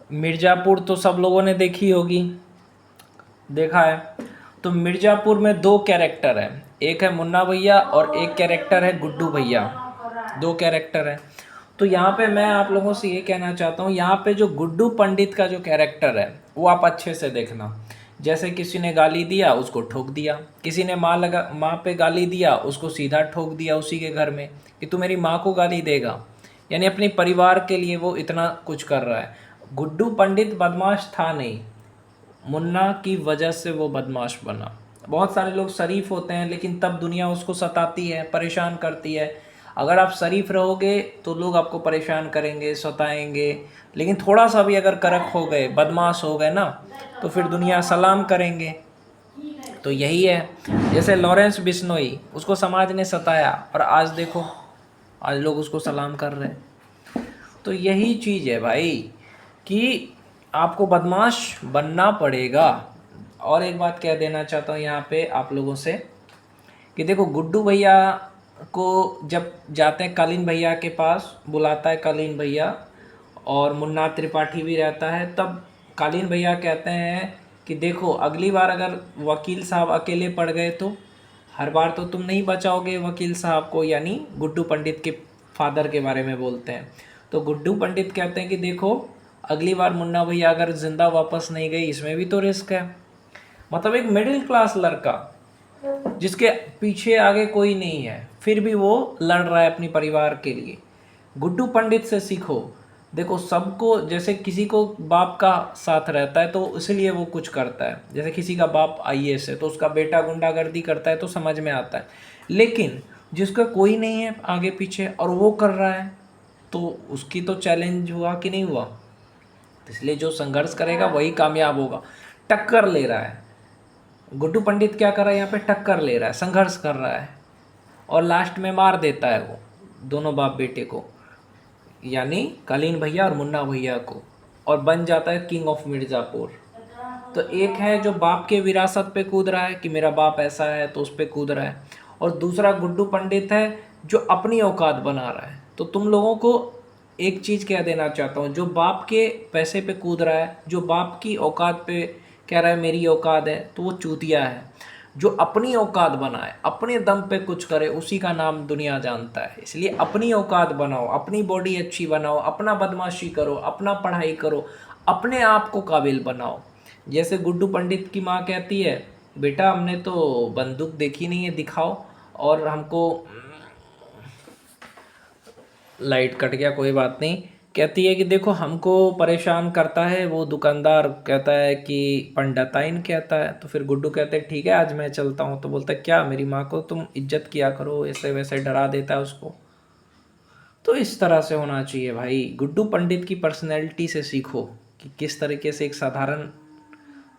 मिर्ज़ापुर तो सब लोगों ने देखी होगी, देखा है। तो मिर्ज़ापुर में दो कैरेक्टर है, एक है मुन्ना भैया और एक कैरेक्टर है गुड्डू भैया, दो कैरेक्टर है। तो यहाँ पे मैं आप लोगों से ये कहना चाहता हूँ, यहाँ पे जो गुड्डू पंडित का जो कैरेक्टर है वो आप अच्छे से देखना। जैसे किसी ने गाली दिया उसको ठोक दिया, किसी ने माँ पे गाली दिया उसको सीधा ठोक दिया उसी के घर में कि तू मेरी माँ को गाली देगा, यानी अपने परिवार के लिए वो इतना कुछ कर रहा है। गुड्डू पंडित बदमाश था नहीं, मुन्ना की वजह से वो बदमाश बना। बहुत सारे लोग शरीफ होते हैं लेकिन तब दुनिया उसको सताती है, परेशान करती है। अगर आप शरीफ रहोगे तो लोग आपको परेशान करेंगे, सताएंगे, लेकिन थोड़ा सा भी अगर करक हो गए, बदमाश हो गए ना, तो फिर दुनिया सलाम करेंगे। तो यही है, जैसे लॉरेंस बिश्नोई, उसको समाज ने सताया और आज देखो, आज लोग उसको सलाम कर रहे हैं। तो यही चीज़ है भाई कि आपको बदमाश बनना पड़ेगा। और एक बात कह देना चाहता हूँ यहाँ पे आप लोगों से कि देखो, गुड्डू भैया को जब जाते हैं कालीन भैया के पास, बुलाता है कालीन भैया और मुन्ना त्रिपाठी भी रहता है, तब कालीन भैया कहते हैं कि देखो अगली बार अगर वकील साहब अकेले पड़ गए तो हर बार तो तुम नहीं बचाओगे वकील साहब को, यानी गुड्डू पंडित के फादर के बारे में बोलते हैं। तो गुड्डू पंडित कहते हैं कि देखो अगली बार मुन्ना भैया अगर ज़िंदा वापस नहीं गई, इसमें भी तो रिस्क है। मतलब एक मिडिल क्लास लड़का जिसके पीछे आगे कोई नहीं है, फिर भी वो लड़ रहा है अपनी परिवार के लिए। गुड्डू पंडित से सीखो। देखो सबको, जैसे किसी को बाप का साथ रहता है तो इसलिए वो कुछ करता है, जैसे किसी का बाप आईएएस है तो उसका बेटा गुंडागर्दी करता है तो समझ में आता है, लेकिन जिसका कोई नहीं है आगे पीछे और वो कर रहा है तो उसकी तो चैलेंज हुआ कि नहीं हुआ। इसलिए जो संघर्ष करेगा वही कामयाब होगा। टक्कर ले रहा है गुड्डू पंडित, क्या कर रहा है यहाँ पे, टक्कर ले रहा है, संघर्ष कर रहा है और लास्ट में मार देता है वो दोनों बाप बेटे को, यानी कालीन भैया और मुन्ना भैया को, और बन जाता है किंग ऑफ मिर्ज़ापुर। तो एक है जो बाप के विरासत पे कूद रहा है कि मेरा बाप ऐसा है तो उस पे कूद रहा है, और दूसरा गुड्डू पंडित है जो अपनी औकात बना रहा है। तो तुम लोगों को एक चीज़ कह देना चाहता हूँ, जो बाप के पैसे पे कूद रहा है, जो बाप की औकात पे कह रहा है मेरी औकात है, तो वो चूतिया है। जो अपनी औकात बनाए, अपने दम पे कुछ करे, उसी का नाम दुनिया जानता है। इसलिए अपनी औकात बनाओ, अपनी बॉडी अच्छी बनाओ, अपना बदमाशी करो, अपना पढ़ाई करो, अपने आप को काबिल बनाओ। जैसे गुड्डू पंडित की माँ कहती है, बेटा हमने तो बंदूक देखी नहीं है, दिखाओ, और हमको लाइट कट गया, कोई बात नहीं। कहती है कि देखो हमको परेशान करता है वो दुकानदार, कहता है कि पंडिताइन कहता है। तो फिर गुड्डू कहते हैं ठीक है आज मैं चलता हूँ। तो बोलता है क्या, मेरी माँ को तुम इज्जत किया करो, ऐसे वैसे डरा देता है उसको। तो इस तरह से होना चाहिए भाई। गुड्डू पंडित की पर्सनैलिटी से सीखो कि किस तरीके से एक साधारण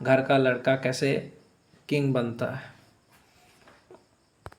घर का लड़का कैसे किंग बनता है।